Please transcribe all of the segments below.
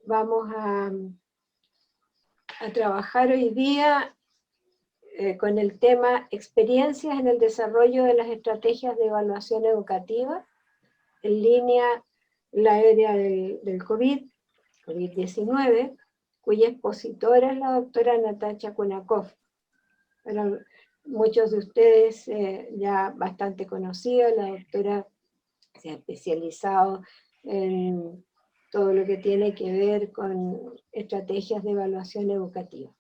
vamos a trabajar hoy día con el tema experiencias en el desarrollo de las estrategias de evaluación educativa, en línea la área del COVID-19, cuya expositora es la doctora Natacha Kunakov. Bueno, muchos de ustedes ya bastante conocidos, la doctora se ha especializado en todo lo que tiene que ver con estrategias de evaluación educativa.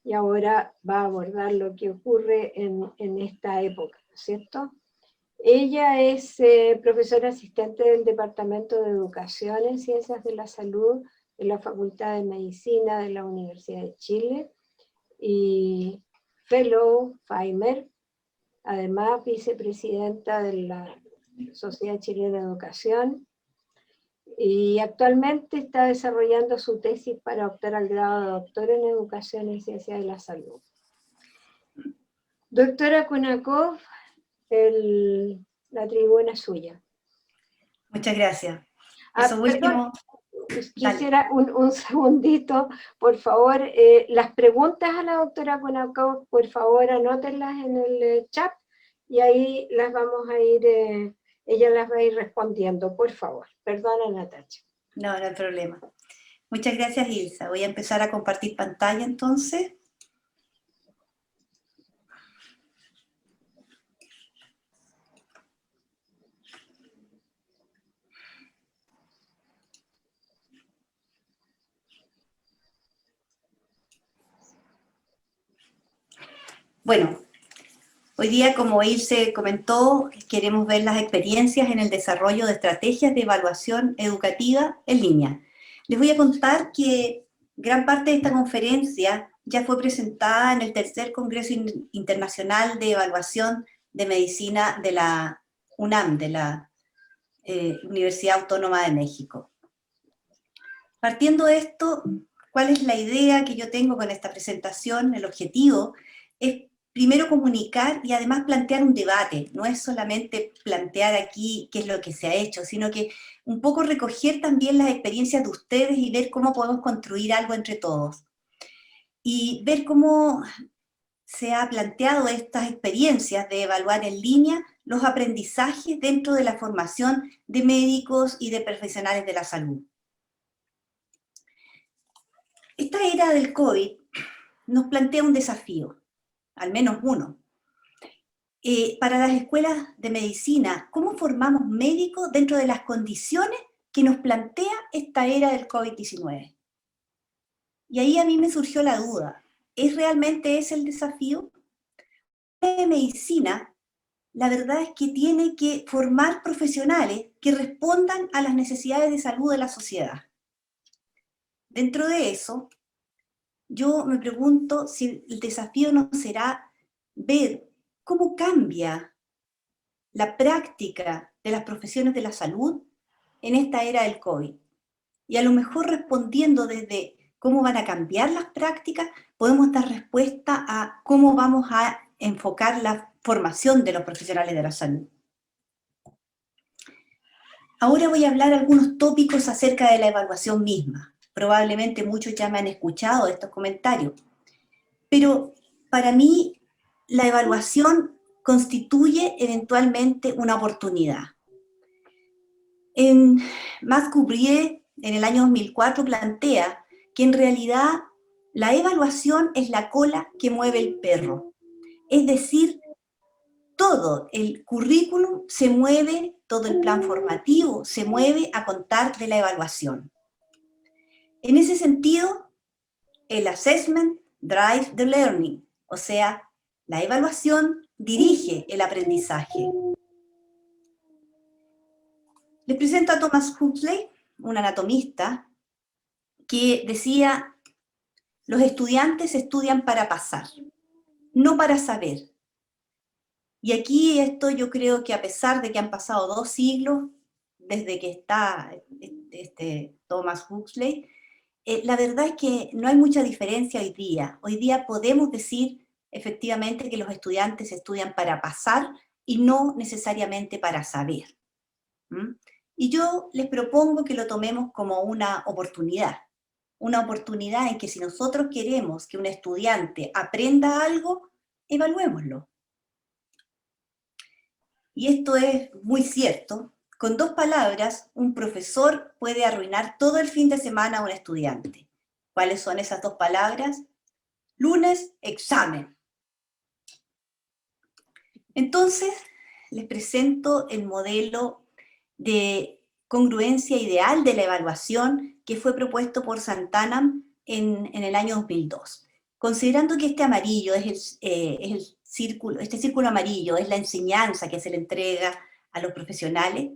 Y ahora va a abordar lo que ocurre en esta época, ¿no es cierto? Ella es profesora asistente del Departamento de Educación en Ciencias de la Salud de la Facultad de Medicina de la Universidad de Chile y Fellow FAIMER, además vicepresidenta de la Sociedad Chilena de Educación, y actualmente está desarrollando su tesis para optar al grado de doctor en Educación en Ciencias de la Salud. Doctora Kunakov, la tribuna es suya. Muchas gracias. Eso último. Quisiera un segundito, por favor, las preguntas a la doctora Kunakov, por favor, anótenlas en el chat y ahí las vamos a ir, ella las va a ir respondiendo, por favor. Perdona, Natacha. No, no hay problema. Muchas gracias, Ilsa. Voy a empezar a compartir pantalla entonces. Bueno, hoy día, como Ilse comentó, queremos ver las experiencias en el desarrollo de estrategias de evaluación educativa en línea. Les voy a contar que gran parte de esta conferencia ya fue presentada en el tercer Congreso Internacional de Evaluación de Medicina de la UNAM, de la Universidad Autónoma de México. Partiendo de esto, ¿cuál es la idea que yo tengo con esta presentación? El objetivo es primero comunicar y además plantear un debate. No es solamente plantear aquí qué es lo que se ha hecho, sino que un poco recoger también las experiencias de ustedes y ver cómo podemos construir algo entre todos. Y ver cómo se ha planteado estas experiencias de evaluar en línea los aprendizajes dentro de la formación de médicos y de profesionales de la salud. Esta era del COVID nos plantea un desafío, al menos uno. Para las escuelas de medicina, ¿cómo formamos médicos dentro de las condiciones que nos plantea esta era del COVID-19? Y ahí a mí me surgió la duda, ¿es realmente ese el desafío? La medicina, la verdad es que tiene que formar profesionales que respondan a las necesidades de salud de la sociedad. Dentro de eso, yo me pregunto si el desafío no será ver cómo cambia la práctica de las profesiones de la salud en esta era del COVID. Y a lo mejor respondiendo desde cómo van a cambiar las prácticas, podemos dar respuesta a cómo vamos a enfocar la formación de los profesionales de la salud. Ahora voy a hablar algunos tópicos acerca de la evaluación misma. Probablemente muchos ya me han escuchado estos comentarios. Pero para mí, la evaluación constituye eventualmente una oportunidad. Max Coubrier, en el año 2004, plantea que en realidad la evaluación es la cola que mueve el perro. Es decir, todo el currículum se mueve, todo el plan formativo se mueve a contar de la evaluación. En ese sentido, el assessment drives the learning, o sea, la evaluación dirige el aprendizaje. Les presento a Thomas Huxley, un anatomista, que decía, los estudiantes estudian para pasar, no para saber. Y aquí esto yo creo que a pesar de que han pasado 2 siglos desde que está Thomas Huxley, la verdad es que no hay mucha diferencia hoy día. Hoy día podemos decir efectivamente que los estudiantes estudian para pasar y no necesariamente para saber. Y yo les propongo que lo tomemos como una oportunidad en que si nosotros queremos que un estudiante aprenda algo, evaluémoslo. Y esto es muy cierto. Con 2 palabras, un profesor puede arruinar todo el fin de semana a un estudiante. ¿Cuáles son esas 2 palabras? Lunes, examen. Entonces, les presento el modelo de congruencia ideal de la evaluación que fue propuesto por Santana en el año 2002. Considerando que este amarillo es el círculo, este círculo amarillo es la enseñanza que se le entrega a los profesionales,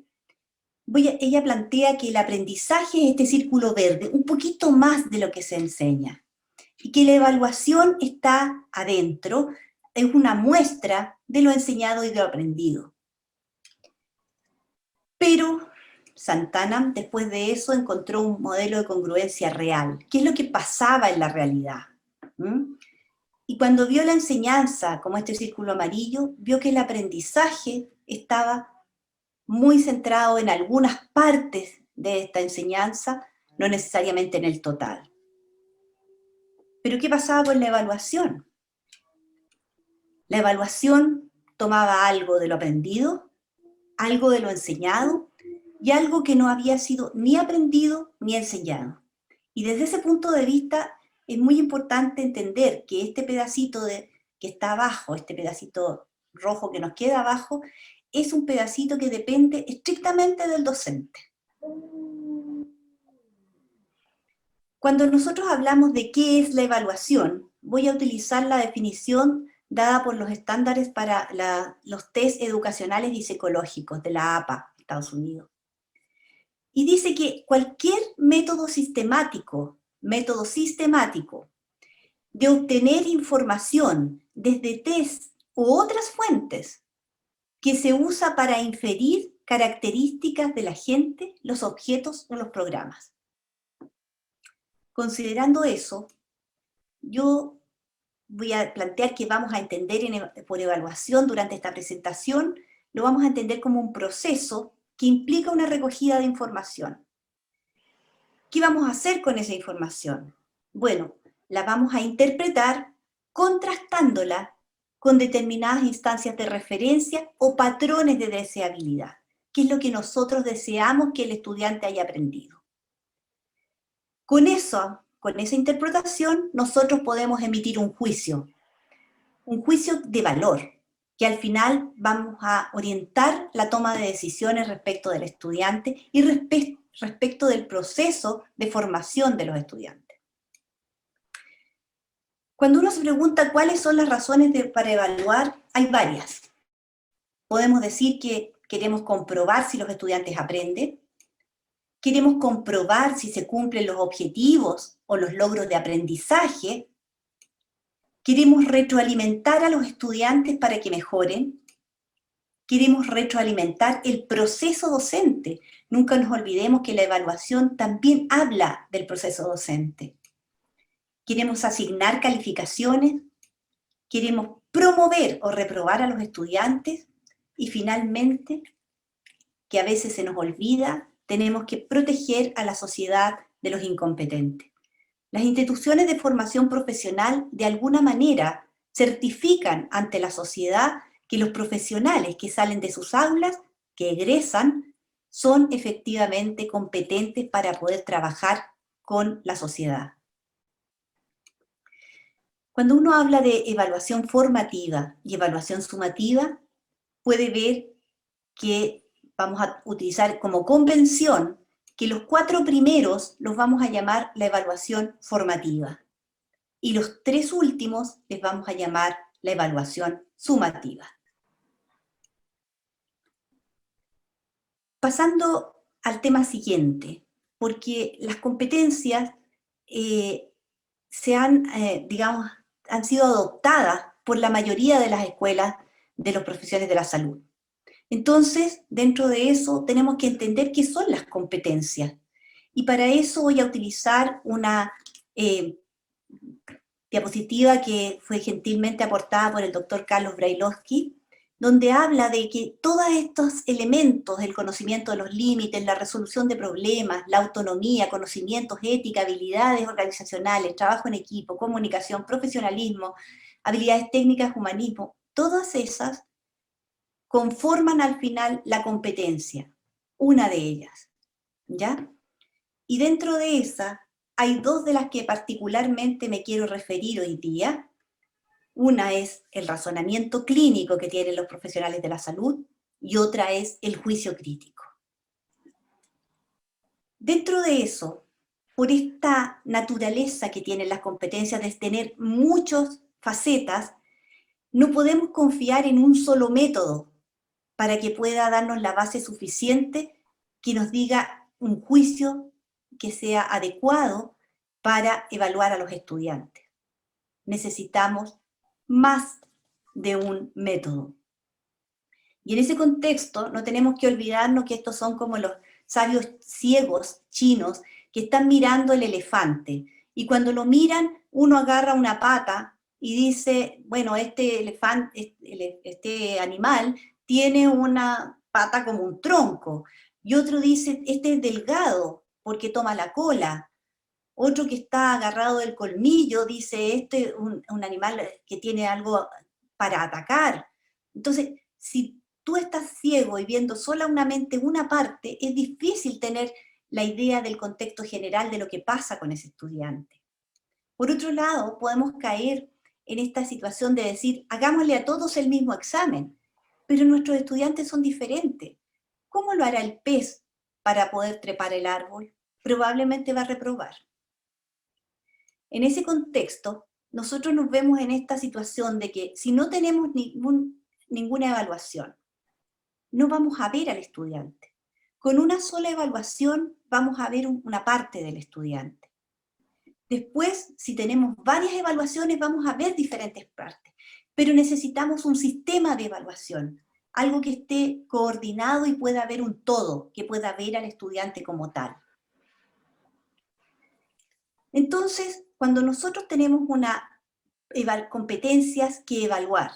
ella plantea que el aprendizaje es este círculo verde, un poquito más de lo que se enseña, y que la evaluación está adentro, es una muestra de lo enseñado y de lo aprendido. Pero Santana, después de eso, encontró un modelo de congruencia real. ¿Qué es lo que pasaba en la realidad? Y cuando vio la enseñanza, como este círculo amarillo, vio que el aprendizaje estaba muy centrado en algunas partes de esta enseñanza, no necesariamente en el total. ¿Pero qué pasaba con la evaluación? La evaluación tomaba algo de lo aprendido, algo de lo enseñado, y algo que no había sido ni aprendido ni enseñado. Y desde ese punto de vista es muy importante entender que este pedacito que está abajo, este pedacito rojo que nos queda abajo, es un pedacito que depende estrictamente del docente. Cuando nosotros hablamos de qué es la evaluación, voy a utilizar la definición dada por los estándares para los test educacionales y psicológicos de la APA, Estados Unidos. Y dice que cualquier método sistemático de obtener información desde test u otras fuentes que se usa para inferir características de la gente, los objetos o los programas. Considerando eso, yo voy a plantear que vamos a entender por evaluación durante esta presentación, lo vamos a entender como un proceso que implica una recogida de información. ¿Qué vamos a hacer con esa información? Bueno, la vamos a interpretar contrastándola con determinadas instancias de referencia o patrones de deseabilidad, que es lo que nosotros deseamos que el estudiante haya aprendido. Con esa interpretación, nosotros podemos emitir un juicio de valor, que al final vamos a orientar la toma de decisiones respecto del estudiante y respecto del proceso de formación de los estudiantes. Cuando uno se pregunta cuáles son las razones para evaluar, hay varias. Podemos decir que queremos comprobar si los estudiantes aprenden, queremos comprobar si se cumplen los objetivos o los logros de aprendizaje, queremos retroalimentar a los estudiantes para que mejoren, queremos retroalimentar el proceso docente. Nunca nos olvidemos que la evaluación también habla del proceso docente. Queremos asignar calificaciones, queremos promover o reprobar a los estudiantes y finalmente, que a veces se nos olvida, tenemos que proteger a la sociedad de los incompetentes. Las instituciones de formación profesional de alguna manera certifican ante la sociedad que los profesionales que salen de sus aulas, que egresan, son efectivamente competentes para poder trabajar con la sociedad. Cuando uno habla de evaluación formativa y evaluación sumativa, puede ver que vamos a utilizar como convención que los 4 primeros los vamos a llamar la evaluación formativa y los 3 últimos les vamos a llamar la evaluación sumativa. Pasando al tema siguiente, porque las competencias han sido adoptadas por la mayoría de las escuelas de los profesionales de la salud. Entonces, dentro de eso, tenemos que entender qué son las competencias. Y para eso voy a utilizar una diapositiva que fue gentilmente aportada por el doctor Carlos Brailovsky, donde habla de que todos estos elementos, el conocimiento de los límites, la resolución de problemas, la autonomía, conocimientos, ética, habilidades organizacionales, trabajo en equipo, comunicación, profesionalismo, habilidades técnicas, humanismo, todas esas conforman al final la competencia, una de ellas, ¿ya? Y dentro de esa hay dos de las que particularmente me quiero referir hoy día. Una es el razonamiento clínico que tienen los profesionales de la salud y otra es el juicio crítico. Dentro de eso, por esta naturaleza que tienen las competencias de tener muchas facetas, no podemos confiar en un solo método para que pueda darnos la base suficiente que nos diga un juicio que sea adecuado para evaluar a los estudiantes. Necesitamos más de un método. Y en ese contexto no tenemos que olvidarnos que estos son como los sabios ciegos chinos que están mirando el elefante. Y cuando lo miran, uno agarra una pata y dice, bueno, este elefante, este animal tiene una pata como un tronco. Y otro dice, este es delgado porque toma la cola. Otro que está agarrado del colmillo dice, este es un animal que tiene algo para atacar. Entonces, si tú estás ciego y viendo solamente una parte, es difícil tener la idea del contexto general de lo que pasa con ese estudiante. Por otro lado, podemos caer en esta situación de decir, hagámosle a todos el mismo examen, pero nuestros estudiantes son diferentes. ¿Cómo lo hará el pez para poder trepar el árbol? Probablemente va a reprobar. En ese contexto, nosotros nos vemos en esta situación de que si no tenemos ninguna evaluación, no vamos a ver al estudiante. Con una sola evaluación vamos a ver una parte del estudiante. Después, si tenemos varias evaluaciones, vamos a ver diferentes partes. Pero necesitamos un sistema de evaluación, algo que esté coordinado y pueda ver un todo, que pueda ver al estudiante como tal. Entonces, cuando nosotros tenemos competencias que evaluar,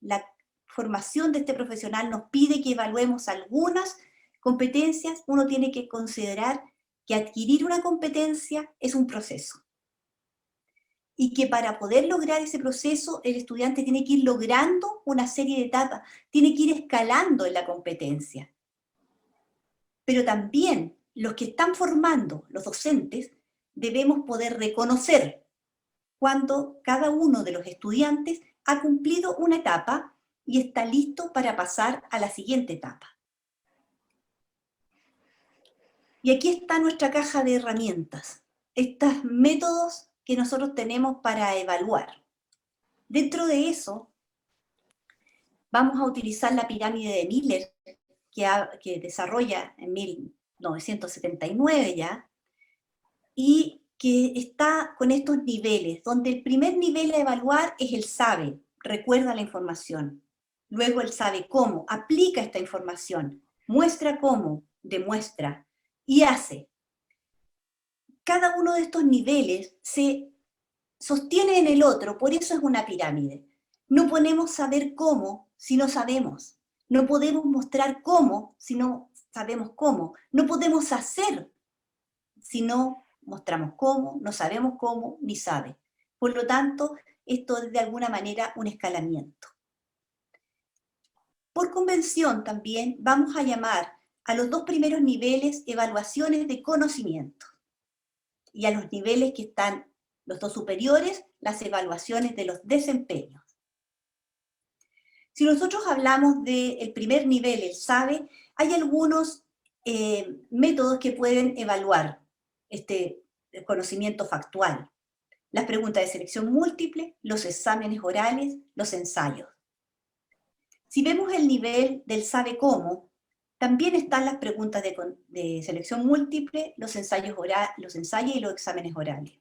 la formación de este profesional nos pide que evaluemos algunas competencias, uno tiene que considerar que adquirir una competencia es un proceso. Y que para poder lograr ese proceso, el estudiante tiene que ir logrando una serie de etapas, tiene que ir escalando en la competencia. Pero también los que están formando, los docentes, debemos poder reconocer cuando cada uno de los estudiantes ha cumplido una etapa y está listo para pasar a la siguiente etapa. Y aquí está nuestra caja de herramientas, estos métodos que nosotros tenemos para evaluar. Dentro de eso, vamos a utilizar la pirámide de Miller, que desarrolla en 1979 ya, y que está con estos niveles, donde el primer nivel a evaluar es el sabe, recuerda la información. Luego el sabe cómo, aplica esta información, muestra cómo, demuestra y hace. Cada uno de estos niveles se sostiene en el otro, por eso es una pirámide. No podemos saber cómo si no sabemos. No podemos mostrar cómo si no sabemos cómo. No podemos hacer si no mostramos cómo, no sabemos cómo, ni sabe. Por lo tanto, esto es de alguna manera un escalamiento. Por convención también vamos a llamar a los dos primeros niveles evaluaciones de conocimiento y a los niveles que están, los dos superiores, las evaluaciones de los desempeños. Si nosotros hablamos del primer nivel, el sabe, hay algunos métodos que pueden evaluar este conocimiento factual. Las preguntas de selección múltiple, los exámenes orales, los ensayos. Si vemos el nivel del sabe cómo, también están las preguntas de selección múltiple, los ensayos y los exámenes orales.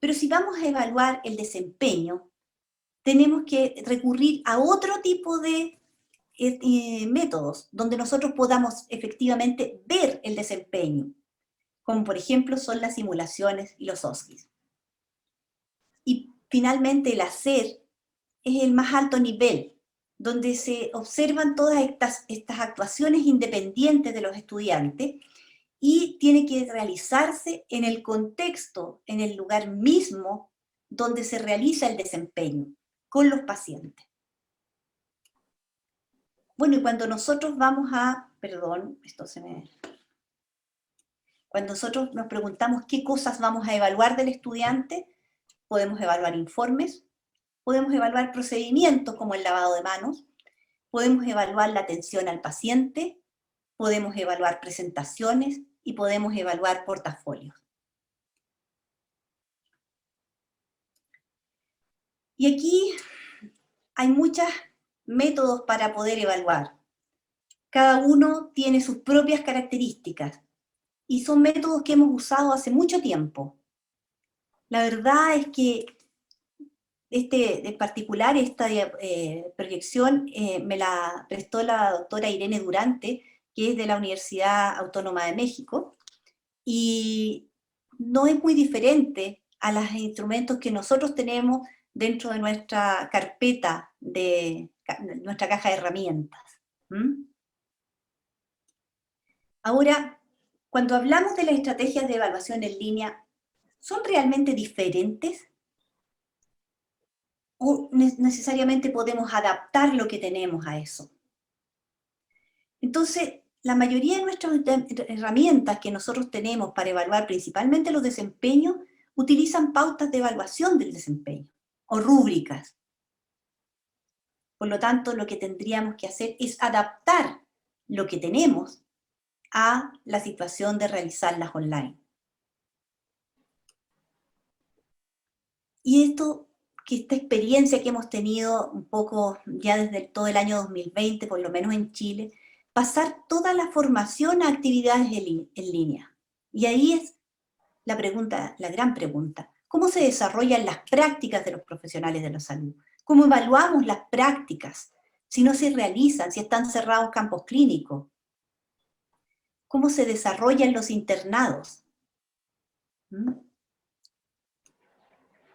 Pero si vamos a evaluar el desempeño, tenemos que recurrir a otro tipo de métodos donde nosotros podamos efectivamente ver el desempeño, como por ejemplo son las simulaciones y los OSCEs. Y finalmente el hacer es el más alto nivel, donde se observan todas estas actuaciones independientes de los estudiantes y tiene que realizarse en el contexto, en el lugar mismo donde se realiza el desempeño, con los pacientes. Bueno, y cuando nosotros vamos a, cuando nosotros nos preguntamos qué cosas vamos a evaluar del estudiante, podemos evaluar informes, podemos evaluar procedimientos como el lavado de manos, podemos evaluar la atención al paciente, podemos evaluar presentaciones y podemos evaluar portafolios. Y aquí hay muchos métodos para poder evaluar. Cada uno tiene sus propias características y son métodos que hemos usado hace mucho tiempo. La verdad es que en particular esta proyección me la prestó la doctora Irene Durante, que es de la Universidad Autónoma de México, y no es muy diferente a los instrumentos que nosotros tenemos dentro de nuestra carpeta, de nuestra caja de herramientas. Ahora, cuando hablamos de las estrategias de evaluación en línea, ¿son realmente diferentes? ¿O necesariamente podemos adaptar lo que tenemos a eso? Entonces, la mayoría de nuestras herramientas que nosotros tenemos para evaluar principalmente los desempeños, utilizan pautas de evaluación del desempeño, o rúbricas. Por lo tanto, lo que tendríamos que hacer es adaptar lo que tenemos a la situación de realizarlas online. Y esta experiencia que hemos tenido un poco ya desde todo el año 2020, por lo menos en Chile, pasar toda la formación a actividades en línea. Y ahí es la pregunta, la gran pregunta. ¿Cómo se desarrollan las prácticas de los profesionales de la salud? ¿Cómo evaluamos las prácticas si no se realizan, si están cerrados campos clínicos? ¿Cómo se desarrollan los internados?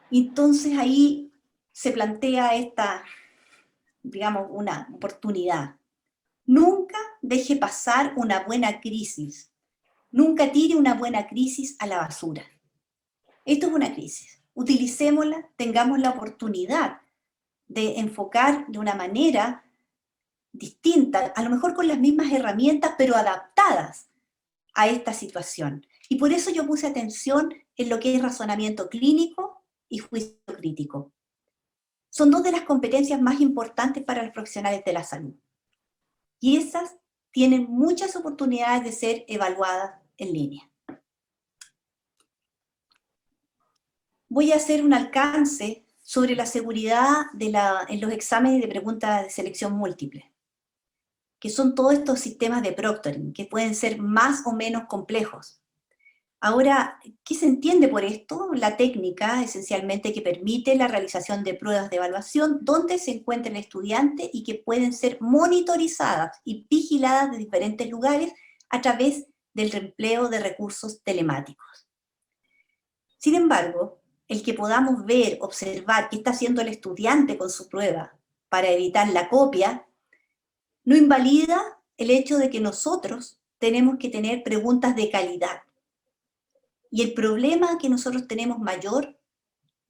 Entonces ahí se plantea esta, digamos, una oportunidad. Nunca deje pasar una buena crisis. Nunca tire una buena crisis a la basura. Esto es una crisis. Utilicémosla, tengamos la oportunidad de enfocar de una manera distinta, a lo mejor con las mismas herramientas, pero adaptadas a esta situación. Y por eso yo puse atención en lo que es razonamiento clínico y juicio crítico. Son dos de las competencias más importantes para los profesionales de la salud. Y esas tienen muchas oportunidades de ser evaluadas en línea. Voy a hacer un alcance sobre la seguridad en los exámenes de preguntas de selección múltiple, que son todos estos sistemas de proctoring, que pueden ser más o menos complejos. Ahora, ¿qué se entiende por esto? La técnica, esencialmente, que permite la realización de pruebas de evaluación donde se encuentra el estudiante y que pueden ser monitorizadas y vigiladas de diferentes lugares a través del empleo de recursos telemáticos. Sin embargo, el que podamos ver, observar qué está haciendo el estudiante con su prueba para evitar la copia, no invalida el hecho de que nosotros tenemos que tener preguntas de calidad. Y el problema que nosotros tenemos mayor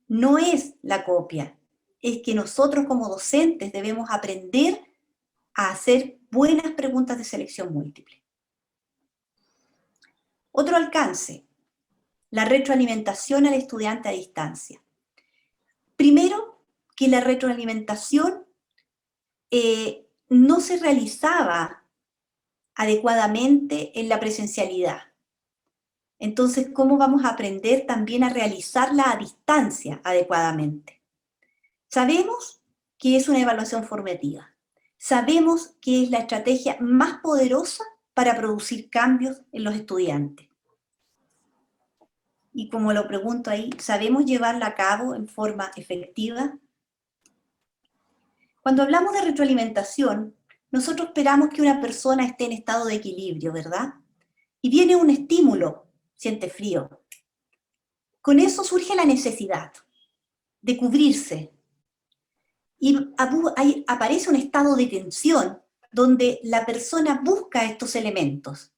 no es la copia, es que nosotros como docentes debemos aprender a hacer buenas preguntas de selección múltiple. Otro alcance, la retroalimentación al estudiante a distancia. Primero, que la retroalimentación no se realizaba adecuadamente en la presencialidad. Entonces, ¿cómo vamos a aprender también a realizarla a distancia adecuadamente? Sabemos que es una evaluación formativa. Sabemos que es la estrategia más poderosa para producir cambios en los estudiantes. Y como lo pregunto ahí, ¿sabemos llevarla a cabo en forma efectiva? Cuando hablamos de retroalimentación, nosotros esperamos que una persona esté en estado de equilibrio, ¿verdad? Y viene un estímulo, siente frío. Con eso surge la necesidad de cubrirse. y ahí aparece un estado de tensión donde la persona busca estos elementos,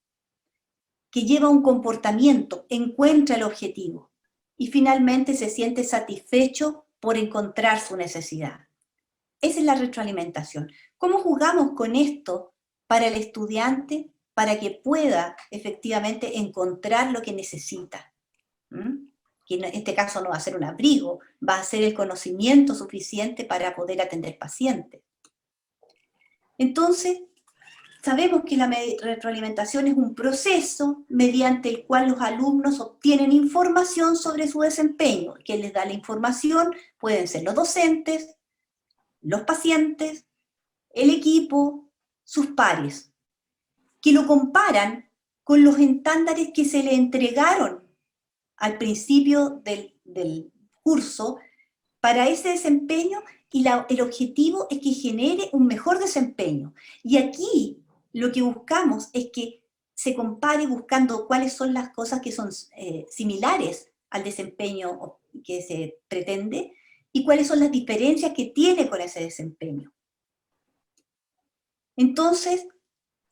que lleva a un comportamiento, encuentra el objetivo y finalmente se siente satisfecho por encontrar su necesidad. Esa es la retroalimentación. ¿Cómo jugamos con esto para el estudiante para que pueda efectivamente encontrar lo que necesita? Que en este caso no va a ser un abrigo, va a ser el conocimiento suficiente para poder atender pacientes. Entonces, sabemos que la retroalimentación es un proceso mediante el cual los alumnos obtienen información sobre su desempeño. Quien les da la información pueden ser los docentes, los pacientes, el equipo, sus pares, que lo comparan con los estándares que se le entregaron al principio del curso para ese desempeño, y el objetivo es que genere un mejor desempeño. Y aquí lo que buscamos es que se compare buscando cuáles son las cosas que son similares al desempeño que se pretende y cuáles son las diferencias que tiene con ese desempeño. Entonces,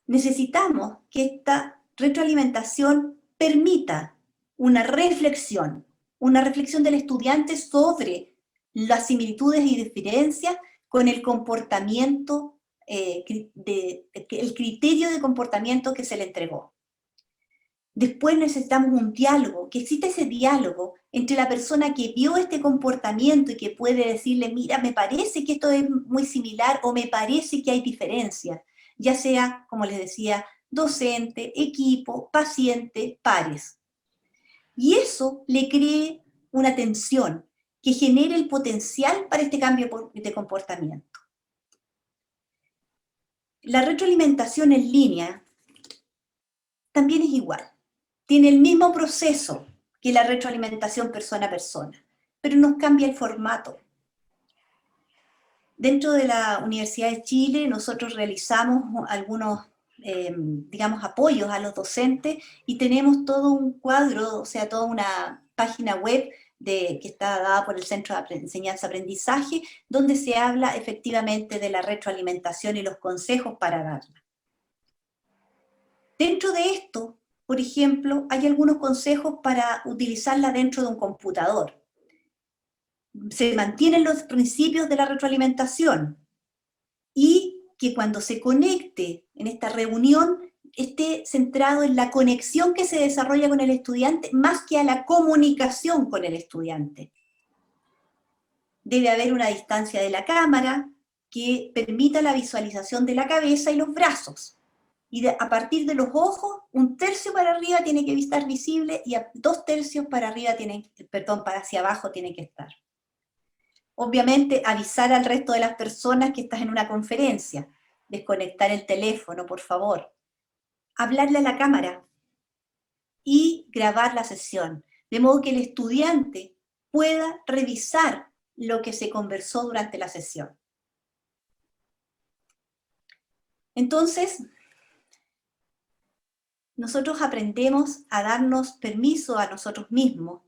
necesitamos que esta retroalimentación permita una reflexión del estudiante sobre las similitudes y diferencias con el comportamiento, el criterio de comportamiento que se le entregó. Después necesitamos un diálogo, que exista ese diálogo entre la persona que vio este comportamiento y que puede decirle, mira, me parece que esto es muy similar o me parece que hay diferencias, ya sea, como les decía, docente, equipo, paciente, pares. Y eso le cree una tensión que genere el potencial para este cambio de comportamiento. La retroalimentación en línea también es igual. Tiene el mismo proceso que la retroalimentación persona a persona, pero nos cambia el formato. Dentro de la Universidad de Chile nosotros realizamos algunos, digamos, apoyos a los docentes y tenemos todo un cuadro, o sea, toda una página web que está dada por el Centro de Enseñanza-Aprendizaje, donde se habla efectivamente de la retroalimentación y los consejos para darla. Dentro de esto, por ejemplo, hay algunos consejos para utilizarla dentro de un computador. Se mantienen los principios de la retroalimentación y que cuando se conecte en esta reunión esté centrado en la conexión que se desarrolla con el estudiante más que a la comunicación con el estudiante. Debe haber una distancia de la cámara que permita la visualización de la cabeza y los brazos. Y a partir de los ojos, 1/3 para arriba tiene que estar visible y 2/3 para arriba para hacia abajo tiene que estar. Obviamente, avisar al resto de las personas que estás en una conferencia, desconectar el teléfono, por favor, hablarle a la cámara y grabar la sesión, de modo que el estudiante pueda revisar lo que se conversó durante la sesión. Entonces, nosotros aprendemos a darnos permiso a nosotros mismos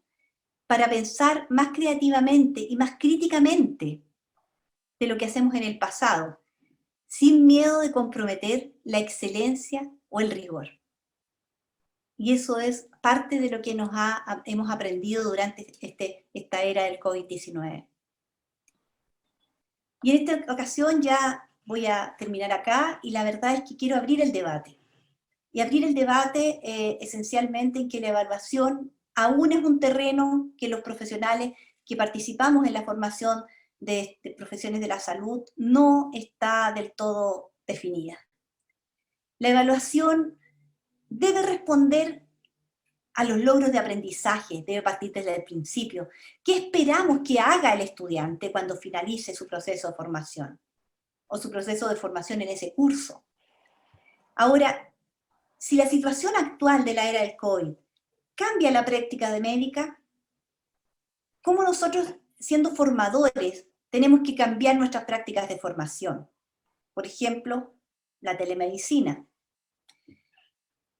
para pensar más creativamente y más críticamente de lo que hacemos en el pasado, sin miedo de comprometer la excelencia o el rigor. Y eso es parte de lo que hemos aprendido durante esta era del COVID-19. Y en esta ocasión ya voy a terminar acá, y la verdad es que quiero abrir el debate. Y abrir el debate esencialmente en que la evaluación aún es un terreno que los profesionales que participamos en la formación de profesiones de la salud no está del todo definida. La evaluación debe responder a los logros de aprendizaje, debe partir desde el principio. ¿Qué esperamos que haga el estudiante cuando finalice su proceso de formación? O su proceso de formación en ese curso. Ahora, si la situación actual de la era del COVID cambia la práctica de médica, ¿cómo nosotros, siendo formadores, tenemos que cambiar nuestras prácticas de formación? Por ejemplo, la telemedicina.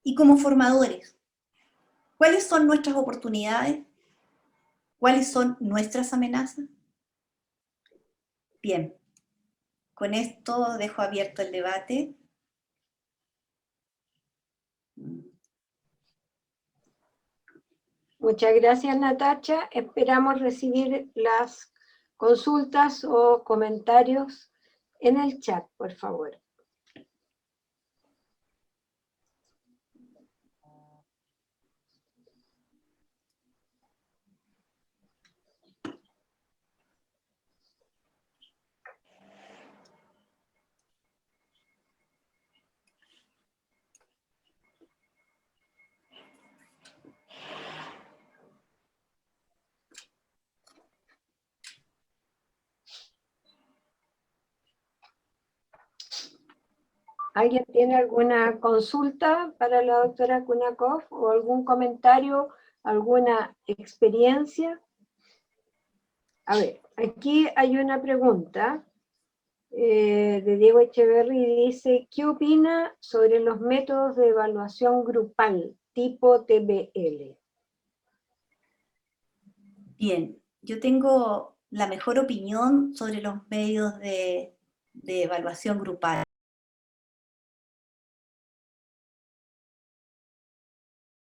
Y como formadores, ¿cuáles son nuestras oportunidades? ¿Cuáles son nuestras amenazas? Bien, Con esto dejo abierto el debate. Muchas gracias, Natacha. Esperamos recibir las consultas o comentarios en el chat, por favor. ¿Alguien tiene alguna consulta para la doctora Kunakov o algún comentario, alguna experiencia? A ver, aquí hay una pregunta de Diego Echeverry, dice, ¿qué opina sobre los métodos de evaluación grupal tipo TBL? Bien, yo tengo la mejor opinión sobre los medios de evaluación grupal.